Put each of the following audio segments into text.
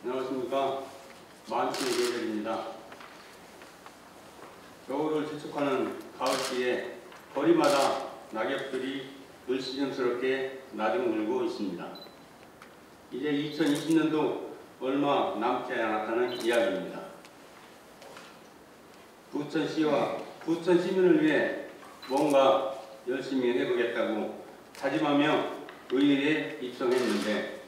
안녕하십니까. 만춘의 계절입니다. 겨울을 재촉하는 가을비에 거리마다 낙엽들이 을씨름스럽게 나중물고 있습니다. 이제 2020년도 얼마 남지 않았다는 이야기입니다. 부천시와 부천 시민을 위해 뭔가 열심히 해보겠다고 다짐하며 의회에 입성했는데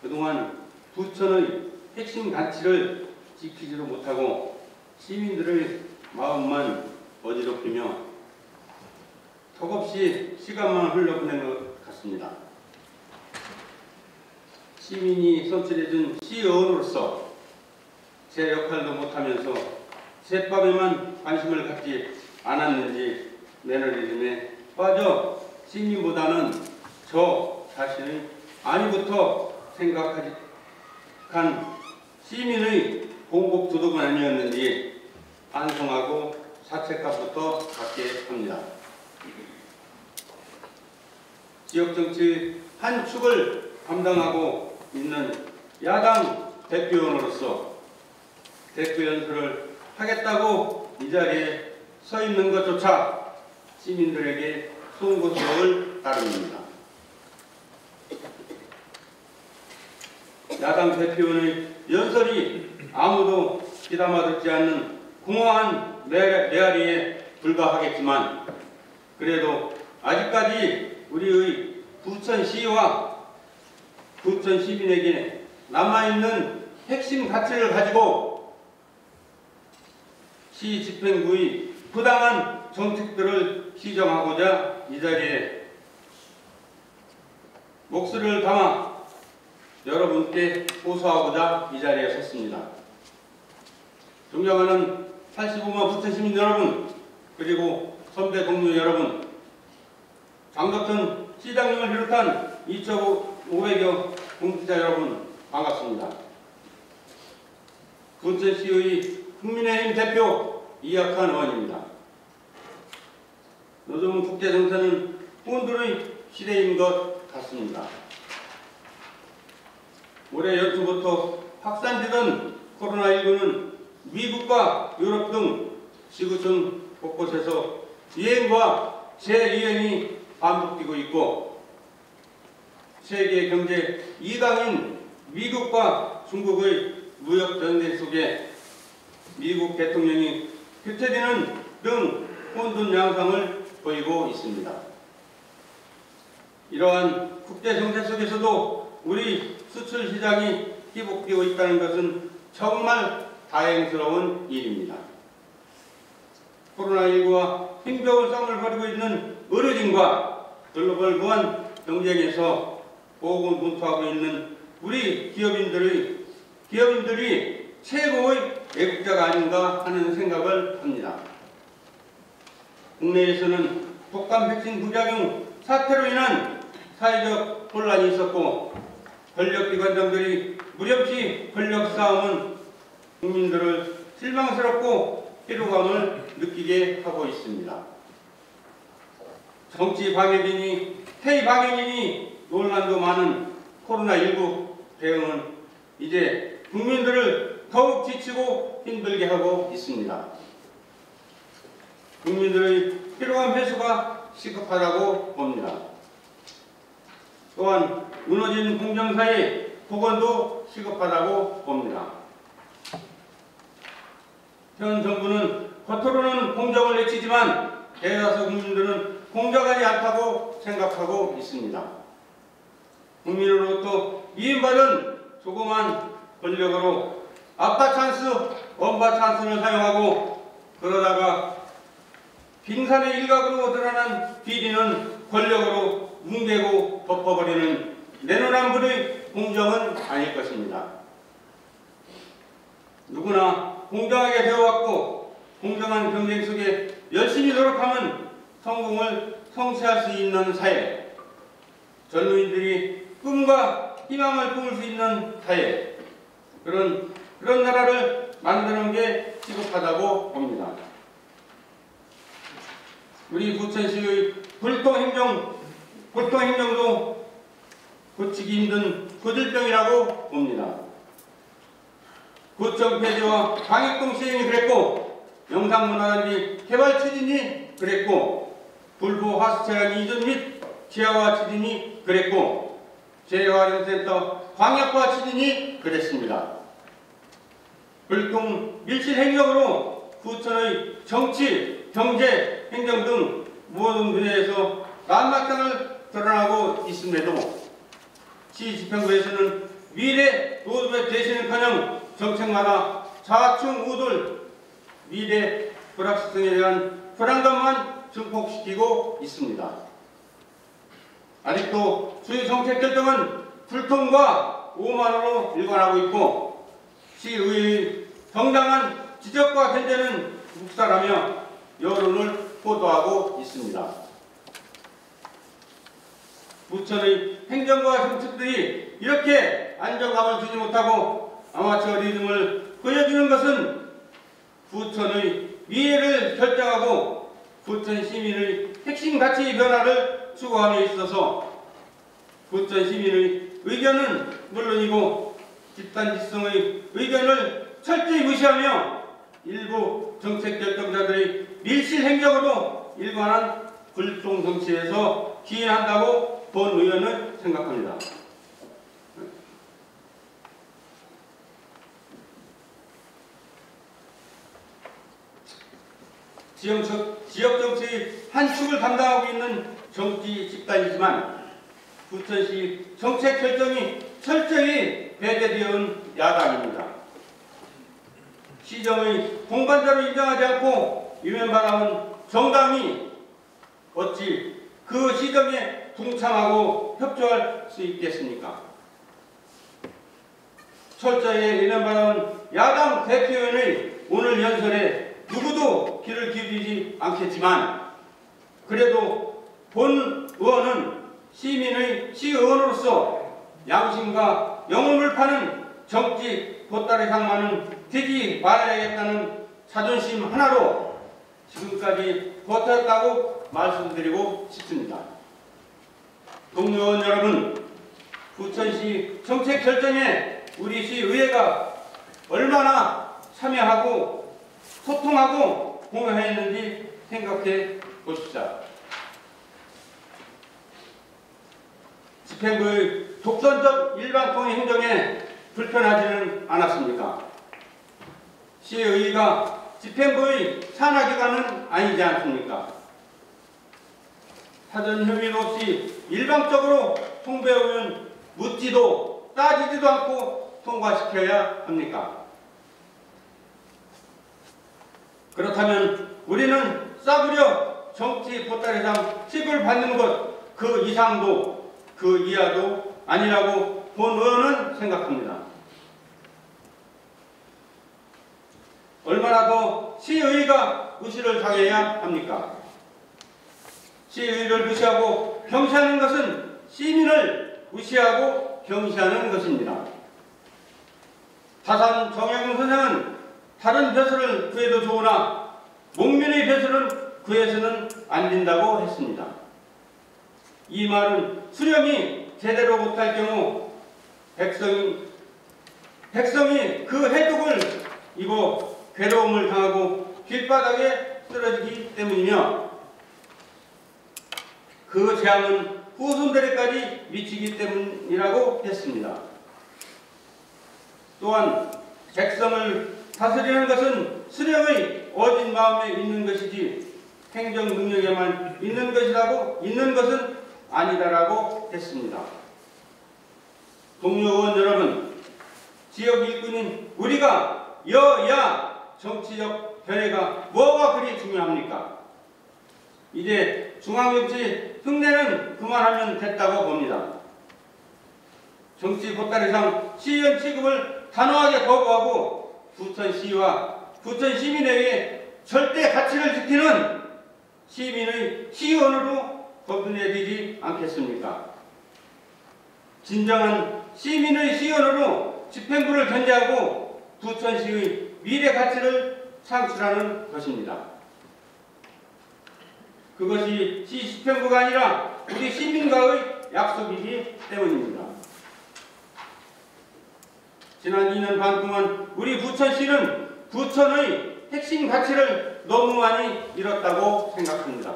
그동안 부천의 핵심 가치를 지키지도 못하고 시민들의 마음만 어지럽히며 턱없이 시간만 흘러보낸 것 같습니다. 시민이 선출해준 시의원으로서 제 역할도 못하면서 새밥에만 관심을 갖지 않았는지 매너리즘에 빠져 시민보다는 저 자신의 안위부터 생각한 시민의 공복 도덕은 아니었는지 반성하고 사책값부터 받게 합니다. 지역정치 한 축을 담당하고 있는 야당 대표원으로서 대표 연설을 하겠다고 이 자리에 서 있는 것조차 시민들에게 송구스러울 따름입니다. 야당 대표원의 연설이 아무도 귀담아 듣지 않는 공허한 메아리에 불과하겠지만 그래도 아직까지 우리의 부천시와 부천 시민에게 남아있는 핵심 가치를 가지고 시 집행부의 부당한 정책들을 시정하고자 이 자리에 목소리를 담아 여러분께 호소하고자 이 자리에 섰습니다. 존경하는 85만 부천시민 여러분, 그리고 선배 동료 여러분, 장덕천 시장님을 비롯한 2,500여 공직자 여러분 반갑습니다. 부천시의 국민의힘 대표 이학한 의원입니다. 요즘 국제정세는 혼돈의 시대인 것 같습니다. 올해 연초부터 확산되던 코로나19는 미국과 유럽 등 지구촌 곳곳에서 유행과 재유행이 반복되고 있고 세계 경제 2강인 미국과 중국의 무역 전쟁 속에 미국 대통령이 교체되는 등 혼돈 양상을 보이고 있습니다. 이러한 국제 정세 속에서도 우리 수출 시장이 회복되고 있다는 것은 정말 다행스러운 일입니다. 코로나19와 힘겨운 싸움을 벌이고 있는 의료진과 글로벌 무한 경쟁에서 고군분투하고 있는 우리 기업인들이 최고의 애국자가 아닌가 하는 생각을 합니다. 국내에서는 독감 백신 부작용 사태로 인한 사회적 혼란이 있었고 권력기관장들이 무렵시 권력 싸움은 국민들을 실망스럽고 피로감을 느끼게 하고 있습니다. 정치 방해진이 태희 방해진이 논란도 많은 코로나19 대응은 이제 국민들을 더욱 지치고 힘들게 하고 있습니다. 국민들의 피로감 해소가 시급하다고 봅니다. 또한 무너진 공정사회 복원도 시급하다고 봅니다. 현 정부는 겉으로는 공정을 외치지만 대다수 국민들은 공정하지 않다고 생각하고 있습니다. 국민으로부터 위임받은 조그만 권력으로 아빠 찬스, 엄마 찬스를 사용하고 그러다가 빙산의 일각으로 드러난 비리는 권력으로 뭉개고 덮어버리는 내로남불의 공정은 아닐 것입니다. 누구나 공정하게 되어왔고 공정한 경쟁 속에 열심히 노력하면 성공을 성취할 수 있는 사회, 젊은이들이 꿈과 희망을 품을 수 있는 사회, 그런 나라를 만드는 게 시급하다고 봅니다. 우리 부천시의 불통행정도 고치기 힘든 고질병이라고 봅니다. 구청 폐지와 방역동 시행이 그랬고, 영상문화단지 개발 추진이 그랬고, 불보 하수차량 이전 및 지하화 추진이 그랬고, 재활용센터 광역화 추진이 그랬습니다. 불통 밀실 행정으로 구청의 정치, 경제, 행정 등 모든 분야에서 만막장을 드러나고 있음에도 시 집행부에서는 미래 로드맵 제시는커녕 정책마다 좌충우돌 미래 불확실성에 대한 불안감만 증폭시키고 있습니다. 아직도 주요 정책 결정은 불통과 오만으로 일관하고 있고, 시의회의 정당한 지적과 견제는 묵살하며 여론을 호도하고 있습니다. 부천의 행정과 정책들이 이렇게 안정감을 주지 못하고 아마추어 리듬을 보여주는 것은 부천의 미래를 결정하고 부천 시민의 핵심 가치 변화를 추구함에 있어서 부천 시민의 의견은 물론이고 집단지성의 의견을 철저히 무시하며 일부 정책 결정자들의 밀실 행정으로 일관한 불통 정치에서 기인한다고 본 의원은 생각합니다. 지역 정치의 한 축을 담당하고 있는 정치 집단이지만 부천시 정책 결정이 철저히 배제되어 온 야당입니다. 시정의 공관자로 인정하지 않고 유면바라온 정당이 어찌 그 시정에 동참하고 협조할 수 있겠습니까? 철저히 유면바라온 야당 대표의원의 오늘 연설에 누구도 귀를 기울이지 않겠지만, 그래도 본 의원은 시민의 시의원으로서 양심과 영혼을 파는 정치 보따리 상만은 되지 말아야겠다는 자존심 하나로 지금까지 버텼다고 말씀드리고 싶습니다. 동료원 여러분, 부천시 정책 결정에 우리 시의회가 얼마나 참여하고 소통하고 공유했는지 생각해 보십시오. 집행부의 독선적 일방통행 행정에 불편하지는 않았습니까? 시의회가 집행부의 산하기관은 아니지 않습니까? 사전 협의 없이 일방적으로 통보하면 묻지도 따지지도 않고 통과시켜야 합니까? 그렇다면 우리는 싸구려 정치 보따리상 칩을 받는 것 그 이상도 그 이하도 아니라고 본 의원은 생각합니다. 얼마나 더 시의회가 무시를 당해야 합니까? 시의회를 무시하고 경시하는 것은 시민을 무시하고 경시하는 것입니다. 다산 정영훈 선생은 다른 벼슬을 구해도 좋으나 목민의 벼슬은 구해서는 안 된다고 했습니다. 이 말은 수령이 제대로 못할 경우 백성이 그 해독을 입어 괴로움을 당하고 길바닥에 쓰러지기 때문이며, 그 재앙은 후손들에까지 미치기 때문이라고 했습니다. 또한 백성을 다스리는 것은 수령의 어진 마음에 있는 것이지 행정 능력에만 있는 것은 아니다라고 했습니다. 동료 의원 여러분, 지역 일꾼인 우리가 여야 정치적 견해가 뭐가 그리 중요합니까? 이제 중앙정치 흉내는 그만하면 됐다고 봅니다. 정치 보따리상 시의원 취급을 단호하게 거부하고 부천시와 부천 시민에게 절대 가치를 지키는 시민의 시의원으로 거듭내리지 않겠습니까? 진정한 시민의 시의원으로 집행부를 견제하고 부천시의 미래 가치를 창출하는 것입니다. 그것이 시 집행부가 아니라 우리 시민과의 약속이기 때문입니다. 지난 2년 반 동안 우리 부천시는 부천의 핵심 가치를 너무 많이 잃었다고 생각합니다.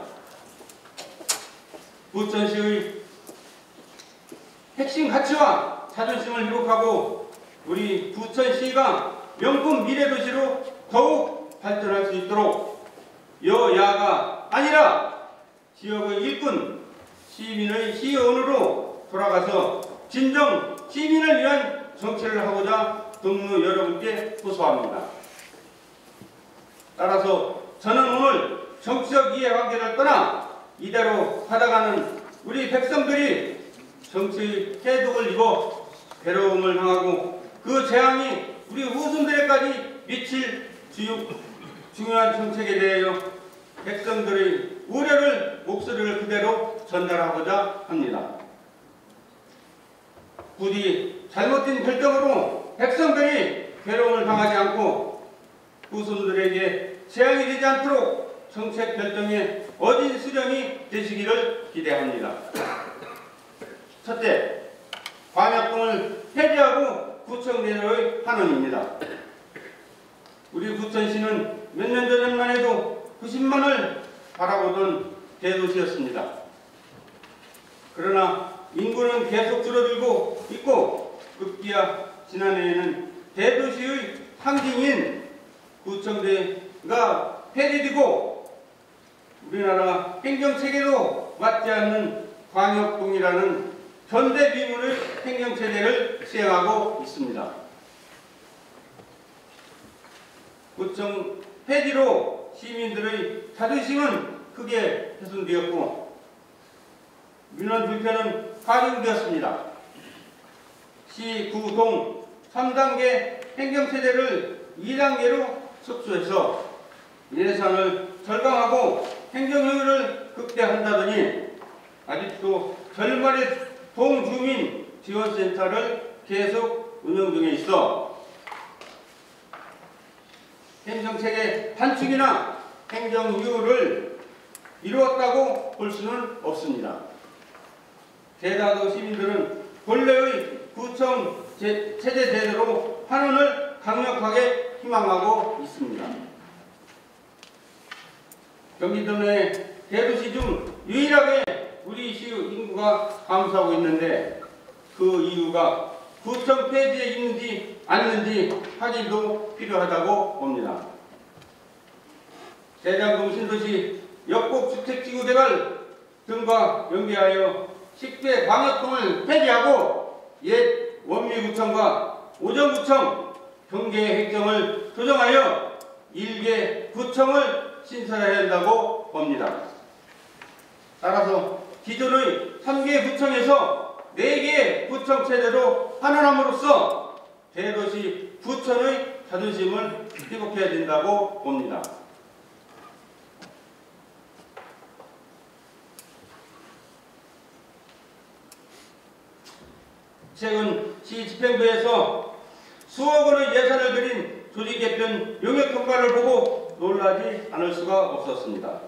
부천시의 핵심 가치와 자존심을 회복하고 우리 부천시가 명품 미래도시로 더욱 발전할 수 있도록 여야가 아니라 지역의 일꾼, 시민의 시의원으로 돌아가서 진정 시민을 위한 정치를 하고자 동무 여러분께 호소합니다. 따라서 저는 오늘 정치적 이해관계를 떠나 이대로 살아가는 우리 백성들이 정치의 해독을 입어 괴로움을 당하고 그 재앙이 우리 후손들에까지 미칠 중요한 정책에 대하여 백성들의 우려를 목소리를 그대로 전달하고자 합니다. 부디 잘못된 결정으로 백성들이 괴로움을 당하지 않고 후손들에게 재앙이 되지 않도록 정책 결정에 어진 수령이 되시기를 기대합니다. 첫째, 광역동을 폐지하고 구청대로의 환원입니다. 우리 부천시는 몇 년 전만 해도 90만을 바라보던 대도시였습니다. 그러나 인구는 계속 줄어들고 있고 급기야 지난해에는 대도시의 상징인 구청대가 폐지되고 우리나라 행정체계도 맞지 않는 광역동이라는 현대비문의 행정체제를 시행하고 있습니다. 구청 폐지로 시민들의 자존심은 크게 훼손되었고 민원 불편은 가중되었습니다. 시, 구, 동 3단계 행정체제를 2단계로 축소해서 예산을 절감하고 행정효율을 극대화한다더니 아직도 절반의 동주민 지원센터를 계속 운영 중에 있어 행정체계 단축이나 행정효율을 이루었다고 볼 수는 없습니다. 대다수 시민들은 본래의 구청 체제 제대로 환원을 강력하게 희망하고 있습니다. 경기도 내 대도시 중 유일하게 우리 시 인구가 감소하고 있는데 그 이유가 구청 폐지에 있는지 아닌지 확인도 필요하다고 봅니다. 대장동 신도시 역곡주택지구 개발 등과 연계하여 10개 광역동을 폐지하고 옛 원미구청과 오정구청 경계 획정을 조정하여 1개 구청을 신설해야 한다고 봅니다. 따라서 기존의 3개 구청에서 4개 구청 체제로 환원함으로써 대도시 부천의 자존심을 회복해야 된다고 봅니다. 최근 시 집행부에서 수억 원의 예산을 들인 조직 개편 용역 평가를 보고 놀라지 않을 수가 없었습니다.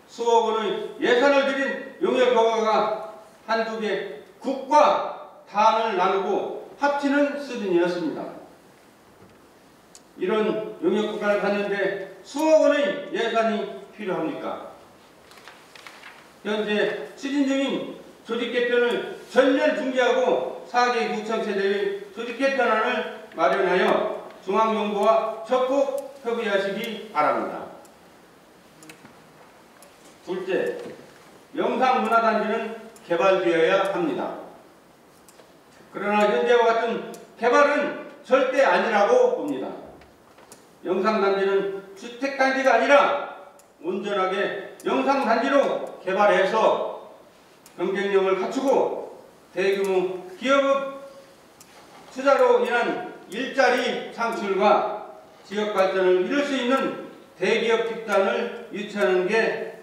수억 원의 예산을 들인 용역 허가가 한두 개 국과 단을 나누고 합치는 수준이었습니다. 이런 용역 허가를 받는데 수억 원의 예산이 필요합니까? 현재 추진 중인 조직 개편을 전면 중지하고 4개 구청 체제의 조직 개편안을 마련하여 중앙정부와 적극 협의하시기 바랍니다. 둘째, 영상문화단지는 개발되어야 합니다. 그러나 현재와 같은 개발은 절대 아니라고 봅니다. 영상단지는 주택단지가 아니라 온전하게 영상단지로 개발해서 경쟁력을 갖추고 대규모 기업 투자로 인한 일자리 창출과 지역 발전을 이룰 수 있는 대기업 집단을 유치하는 게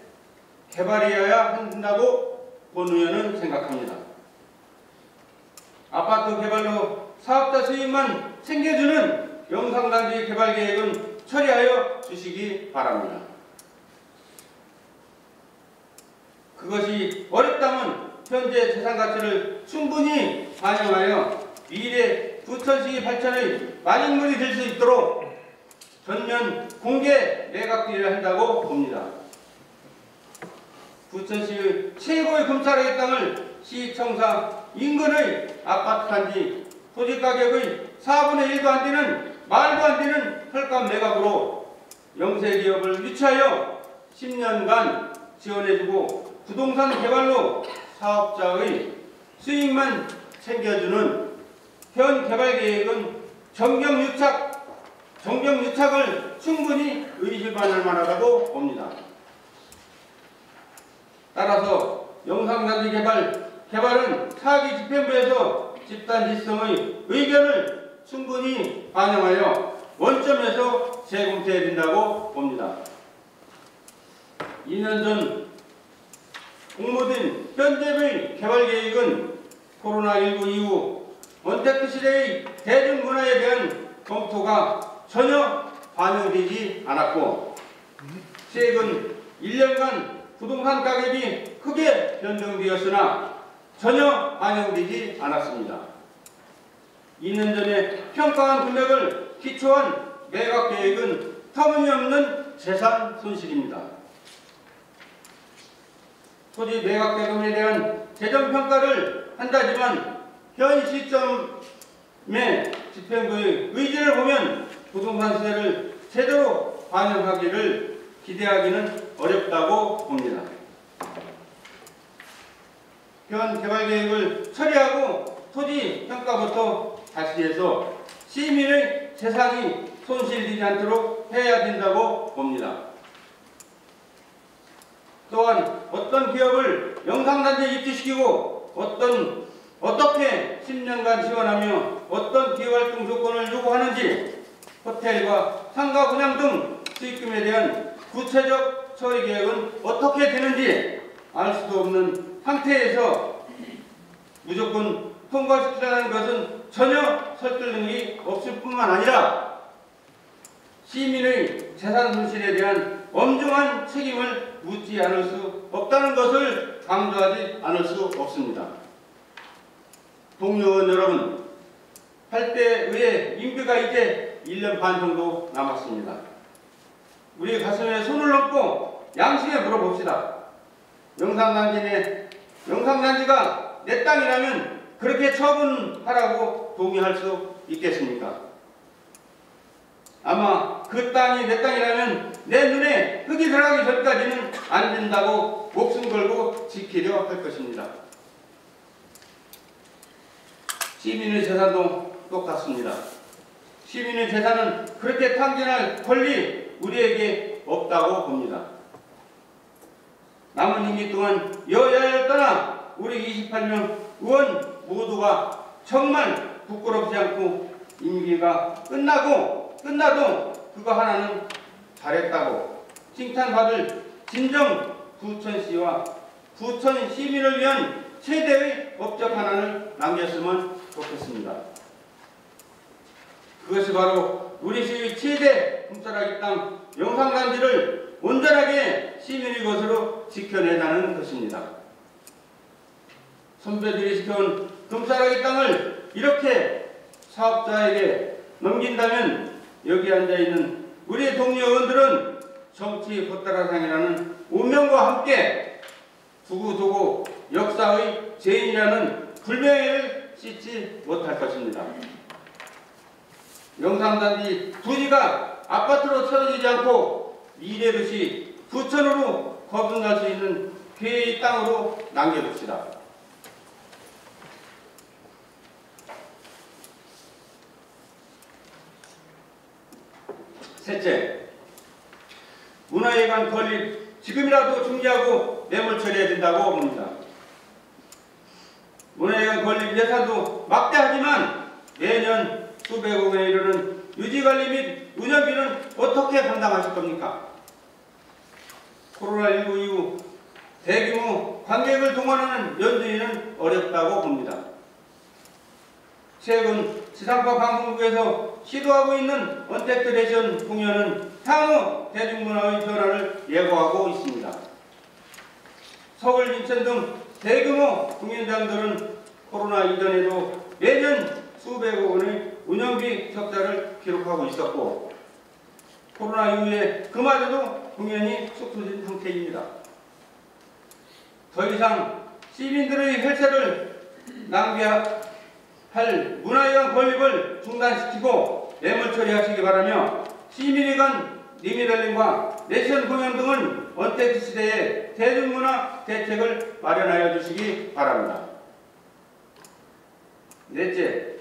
개발이어야 한다고 본 의원은 생각합니다. 아파트 개발로 사업자 수익만 챙겨주는 영상단지 개발 계획은 처리하여 주시기 바랍니다. 그것이 어렵다면 현재 재산 가치를 충분히 반영하여 미래 부천시 발전의 마련물이 될 수 있도록 전면 공개 매각되어야 한다고 봅니다. 부천시의 최고의 금싸라기 땅을 시청사 인근의 아파트 단지 토지 가격의 4분의 1도 안 되는 말도 안 되는 헐값 매각으로 영세기업을 유치하여 10년간 지원해주고 부동산 개발로 사업자의 수익만 챙겨주는 현 개발계획은 정경유착을 충분히 의심할 만하다고 봅니다. 따라서 영상단지 개발은 차기 집행부에서 집단지성의 의견을 충분히 반영하여 원점에서 재검토해야 된다고 봅니다. 2년 전 공모된 현재의 개발계획은 코로나19 이후 언택트 시대의 대중문화에 대한 검토가 전혀 반영되지 않았고 최근 1년간 부동산 가격이 크게 변동되었으나 전혀 반영되지 않았습니다. 2년 전에 평가한 금액을 기초한 매각 계획은 터무니없는 재산 손실입니다. 토지 매각 대금에 대한 재정 평가를 한다지만 현 시점에 집행부의 의지를 보면 부동산 시세를 제대로 반영하기를 기대하기는 어렵다고 봅니다. 현 개발계획을 처리하고 토지 평가부터 다시 해서 시민의 재산이 손실되지 않도록 해야 된다고 봅니다. 또한 어떤 기업을 영상단지에 입주시키고 어떻게 10년간 지원하며 어떤 기업활동 조건을 요구하는지 호텔과 상가 분양 등 수익금에 대한 구체적 처리 계획은 어떻게 되는지 알 수도 없는 상태에서 무조건 통과시키라는 것은 전혀 설득 능력이 없을 뿐만 아니라 시민의 재산 손실에 대한 엄중한 책임을 묻지 않을 수 없다는 것을 강조하지 않을 수 없습니다. 동료원 여러분, 8대 의회 임기가 이제 1년 반 정도 남았습니다. 우리 가슴에 손을 얹고 양심에 물어봅시다. 영상단지가 내 땅이라면 그렇게 처분하라고 동의할 수 있겠습니까? 아마 그 땅이 내 땅이라면 내 눈에 흙이 들어가기 전까지는 안 된다고 목숨 걸고 지키려 할 것입니다. 시민의 재산도 똑같습니다. 시민의 재산은 그렇게 탕진할 권리 우리에게 없다고 봅니다. 남은 임기 동안 여야를 떠나 우리 28명 의원 모두가 정말 부끄럽지 않고 임기가 끝나도 그거 하나는 잘했다고 칭찬받을 진정 부천시와 부천 시민을 위한 최대의 업적 하나를 남겼으면 좋겠습니다. 그것이 바로 우리 시의 최대 금싸라기 땅 영상단지를 온전하게 시민의 것으로 지켜내자는 것입니다. 선배들이 지켜온 금싸라기 땅을 이렇게 사업자에게 넘긴다면 여기 앉아있는 우리 동료 의원들은 정치 헛다라상이라는 운명과 함께 두고두고 역사의 죄인이라는 불명예를 씻지 못할 것입니다. 영상단지 부지가 아파트로 채워지지 않고 미래도시 부천으로 거듭날 수 있는 기회의 땅으로 남겨둡시다. 셋째, 문화예관 건립 지금이라도 중지하고 매몰 처리해야 된다고 봅니다. 문화예관 건립 예산도 막대하지만 매년 수백억 원에 이르는 유지관리 및 운영비는 어떻게 감당하실 겁니까? 코로나19 이후 대규모 관객을 동원하는 연주회는 어렵다고 봅니다. 최근 지상파 방송국에서 시도하고 있는 언택트 레전 공연은 향후 대중문화의 변화를 예고하고 있습니다. 서울, 인천 등 대규모 공연장들은 코로나 이전에도 매년 수백억 원의 운영비 적자를 기록하고 있었고 코로나 이후에 그마저도 공연히 쏟아진 상태입니다. 더 이상 시민들의 혈세를 낭비할 문화유한 건립을 중단시키고 뇌물 처리하시기 바라며 시민회관 리미델링과 내션 공연 등은 언택트 시대에 대중문화 대책을 마련하여 주시기 바랍니다. 넷째,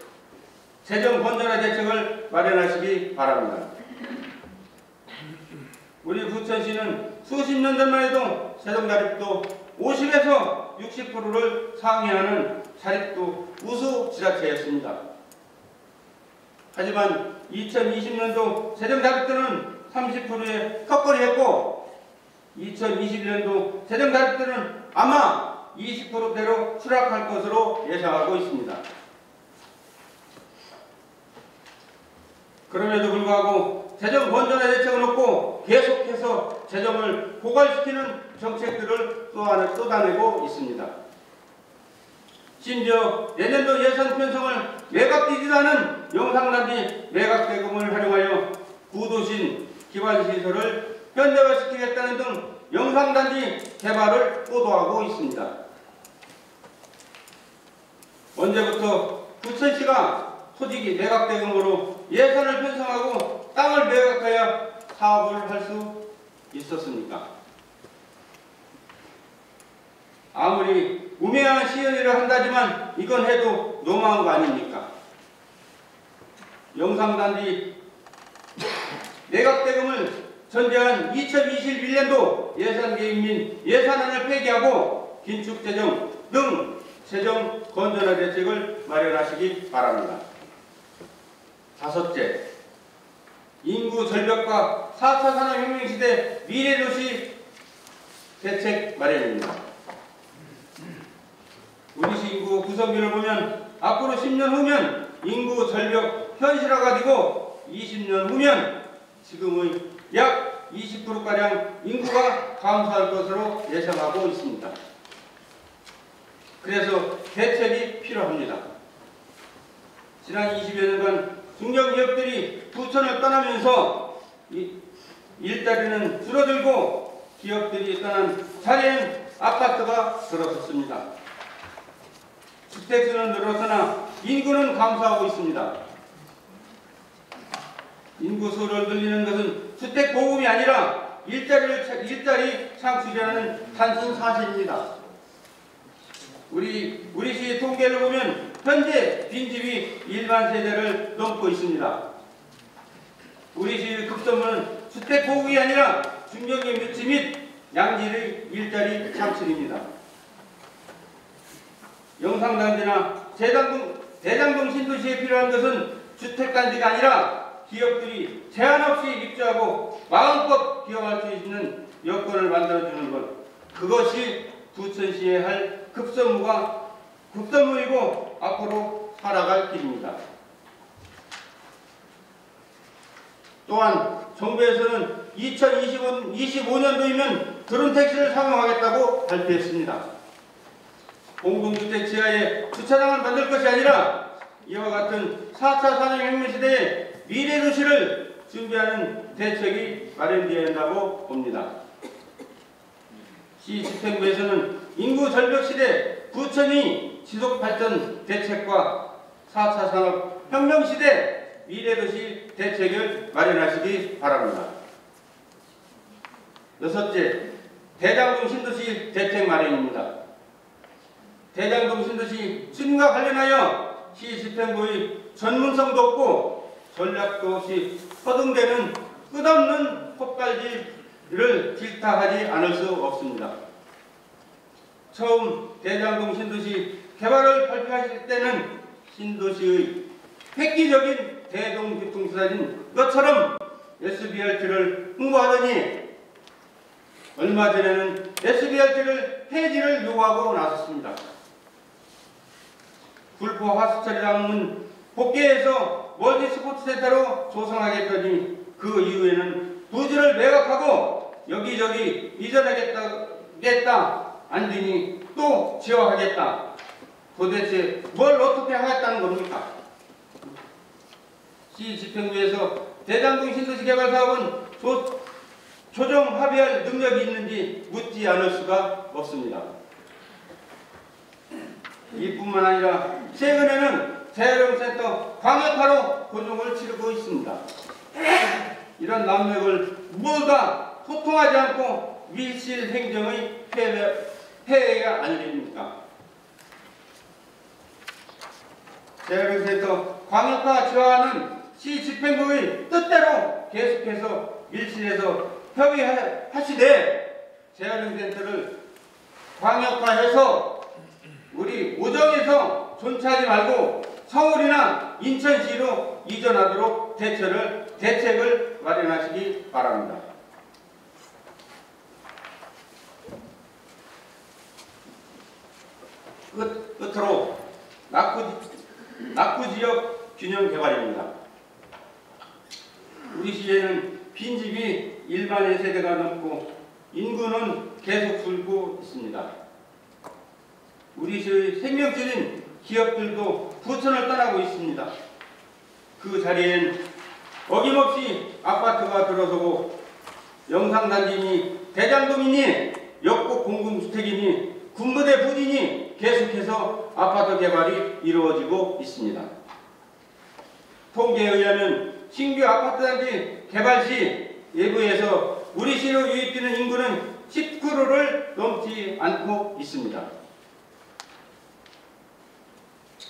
재정 건전화 대책을 마련하시기 바랍니다. 우리 부천시는 수십 년 전만 해도 세정자립도 50에서 60%를 상회하는 자립도 우수 지자체였습니다. 하지만 2020년도 세정자립도는 30%에 턱걸이했고 2021년도 세정자립도는 아마 20%대로 추락할 것으로 예상하고 있습니다. 그럼에도 불구하고 재정 건전화 대책은 없고 계속해서 재정을 고갈시키는 정책들을 쏟아내고 있습니다. 심지어 내년도 예산 편성을 매각되지도 않은 영상단지 매각대금을 활용하여 구도심 기반시설을 현대화시키겠다는 등 영상단지 개발을 보도하고 있습니다. 언제부터 부천시가 토지기 매각대금으로 예산을 편성하고 땅을 매각하여 사업을 할 수 있었습니까? 아무리 우매한 시연이라 한다지만 이건 해도 너무한 거 아닙니까? 영상단지 매각대금을 전제한 2021년도 예산계획 및 예산안을 폐기하고 긴축재정 등 재정 건전화 대책을 마련하시기 바랍니다. 다섯째, 인구 절벽과 4차 산업혁명 시대 미래도시 대책 마련입니다. 우리 시 인구 구성비를 보면 앞으로 10년 후면 인구 절벽 현실화가 되고 20년 후면 지금의 약 20%가량 인구가 감소할 것으로 예상하고 있습니다. 그래서 대책이 필요합니다. 지난 20여 년간 중견기업들이 부천을 떠나면서 일자리는 줄어들고 기업들이 떠난 자리엔 아파트가 들어섰습니다. 주택수는 늘었으나 인구는 감소하고 있습니다. 인구수를 늘리는 것은 주택 보급이 아니라 일자리 창출이라는 단순 사실입니다. 우리 시 통계를 보면 현재 빈집이 1만 세대를 넘고 있습니다. 우리 시 급선무는 주택 보급이 아니라 중견기업 유치 및 양질의 일자리 창출입니다. 영상단지나 대장동 신도시에 필요한 것은 주택단지가 아니라 기업들이 제한 없이 입주하고 마음껏 기업할 수 있는 여건을 만들어주는 것, 그것이 부천시에 할 급선무이고 앞으로 살아갈 길입니다. 또한 정부에서는 2025년도이면 드론택시를 상용하겠다고 발표했습니다. 공동주택 지하에 주차장을 만들 것이 아니라 이와 같은 4차 산업혁명 시대의 미래도시를 준비하는 대책이 마련되어야 한다고 봅니다. 시 집행부에서는 인구 절벽 시대 부천이 지속발전 대책과 4차 산업혁명 시대 미래도시 대책을 마련하시기 바랍니다. 여섯째, 대장동 신도시 대책 마련입니다. 대장동 신도시 추진과 관련하여 시 집행부의 전문성도 없고 전략도 없이 허둥대는 끝없는 헛발질을 질타하지 않을 수 없습니다. 처음 대장동 신도시 개발을 발표하실 때는 신도시의 획기적인 대동교통수단인 것처럼 SBRT를 홍보하더니 얼마 전에는 SBRT를 폐지를 요구하고 나섰습니다. 불포 하수처리장은 복개해서 멀티스포츠센터로 조성하겠더니 그 이후에는 부지를 매각하고 여기저기 이전하겠다 안되니 또 지어하겠다. 도대체 뭘 어떻게 하겠다는 겁니까? 시 집행부에서 대장동 신도시 개발 사업은 조정 합의할 능력이 있는지 묻지 않을 수가 없습니다. 이뿐만 아니라 최근에는 재활용센터 광역화로 고용을 치르고 있습니다. 이런 난맥을 모두 다 소통하지 않고 밀실 행정의 폐해가 아니겠습니까? 재활용센터 광역화 지화하는 시 집행부의 뜻대로 계속해서 밀실에서 협의하시되 재활용센터를 광역화해서 우리 오정에서 존치하지 말고 서울이나 인천시로 이전하도록 대책을 마련하시기 바랍니다. 끝으로 낙후지역 균형 개발입니다. 우리 시에는 빈집이 1만여 세대가 넘고 인구는 계속 줄고 있습니다. 우리 시의 생명줄인 기업들도 부천을 떠나고 있습니다. 그 자리엔 어김없이 아파트가 들어서고 영상단지니 대장동이니 역곡 공공주택이니 군부대 부지니 계속해서 아파트 개발이 이루어지고 있습니다. 통계에 의하면 신규 아파트 단지 개발 시 외부에서 우리 시로 유입되는 인구는 10%를 넘지 않고 있습니다.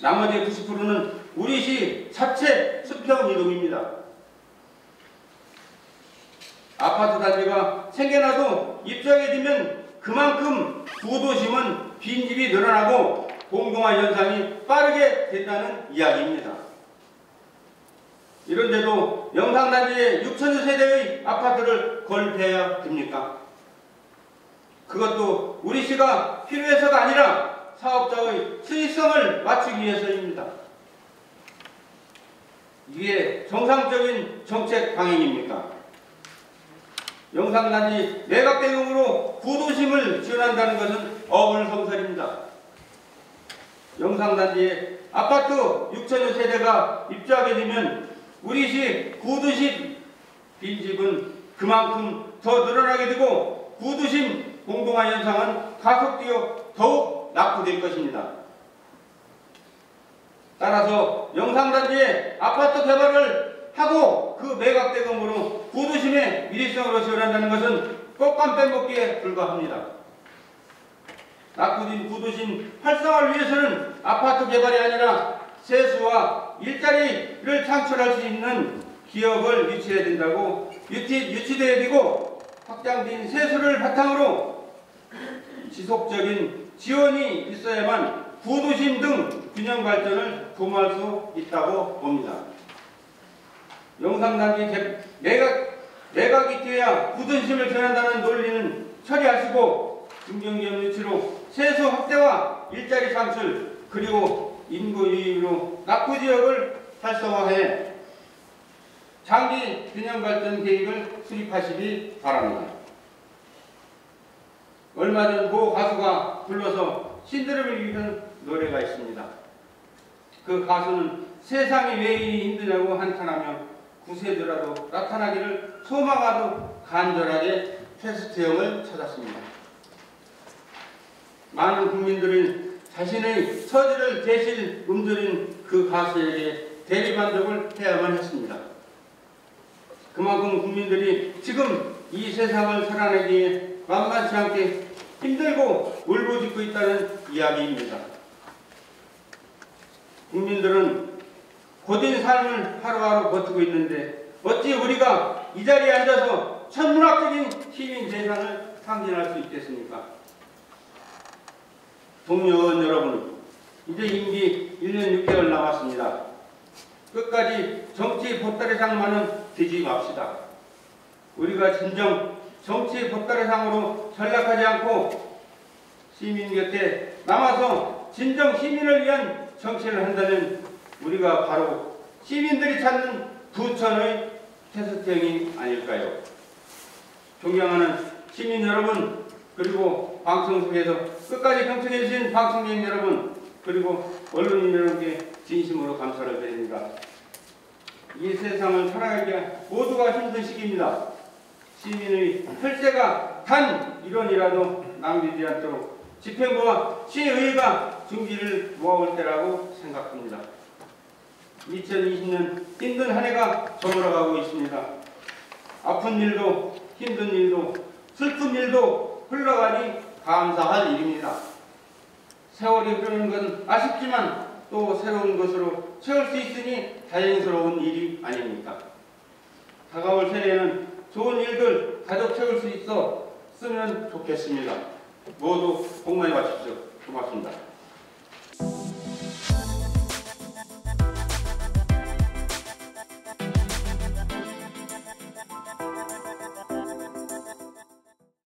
나머지 90%는 우리 시 자체 수평 이동입니다. 아파트 단지가 생겨나도 입주하게 되면 그만큼 구도심은 빈집이 늘어나고 공동화 현상이 빠르게 된다는 이야기입니다. 이런데도 영상단지에 6천여 세대의 아파트를 건립해야 됩니까? 그것도 우리 시가 필요해서가 아니라 사업자의 수익성을 맞추기 위해서입니다. 이게 정상적인 정책 방향입니까? 영상단지 매각 대금으로 구도심을 지원한다는 것은 어불성설입니다. 영상단지에 아파트 6천여 세대가 입주하게 되면 우리 시 구도심 빈집은 그만큼 더 늘어나게 되고 구도심 공동화 현상은 가속되어 더욱 낙후될 것입니다. 따라서 영상단지에 아파트 개발을 하고 그 매각 대금으로 구도심의 밀집성으로 지원한다는 것은 꽃감 빼먹기에 불과합니다. 낙후된 구도심 활성화를 위해서는 아파트 개발이 아니라 세수와 일자리를 창출할 수 있는 기업을 유치해야 된다고 유치돼야 되고 확장된 세수를 바탕으로 지속적인 지원이 있어야만 구도심 등 균형 발전을 도모할 수 있다고 봅니다. 영상단지 매각이 돼야 구도심을 지원한다는 논리는 처리하시고 중견기업 유치로 세수 확대와 일자리 창출 그리고 인구 유입으로 낙후지역을 활성화해 장기 균형 발전 계획을 수립하시기 바랍니다. 얼마 전 모 가수가 불러서 신드롬을 이기는 노래가 있습니다. 그 가수는 세상이 왜 이리 힘드냐고 한탄하며 구세주라도 나타나기를 소망하도 간절하게 테스트형을 찾았습니다. 많은 국민들은 자신의 처지를 대실 음들인 그 가수에게 대리만족을 해야만 했습니다. 그만큼 국민들이 지금 이 세상을 살아내기에 만만치 않게 힘들고 울부짖고 있다는 이야기입니다. 국민들은 고된 삶을 하루하루 버티고 있는데 어찌 우리가 이 자리에 앉아서 천문학적인 시민 재산을 탕진할 수 있겠습니까? 동료원 여러분, 이제 임기 1년 6개월 남았습니다. 끝까지 정치 보따리상만은 되지 맙시다. 우리가 진정 정치 보따리상으로 전락하지 않고 시민 곁에 남아서 진정 시민을 위한 정치를 한다면 우리가 바로 시민들이 찾는 부천의 테스트형이 아닐까요? 존경하는 시민 여러분, 그리고 방송 속에서 끝까지 경청해 주신 방송객 여러분, 그리고 언론인 여러분께 진심으로 감사를 드립니다. 이 세상을 살아가기가 모두가 힘든 시기입니다. 시민의 혈세가 단 1원이라도 낭비되지 않도록 집행부와 시의회가 중지를 모아올 때라고 생각합니다. 2020년 힘든 한 해가 저물어가고 있습니다. 아픈 일도 힘든 일도 슬픈 일도 흘러가니 감사할 일입니다. 세월이 흐르는 건 아쉽지만 또 새로운 것으로 채울 수 있으니 다행스러운 일이 아닙니까? 다가올 새해에는 좋은 일들 가득 채울 수 있어 쓰면 좋겠습니다. 모두 복 많이 받으십시오. 고맙습니다.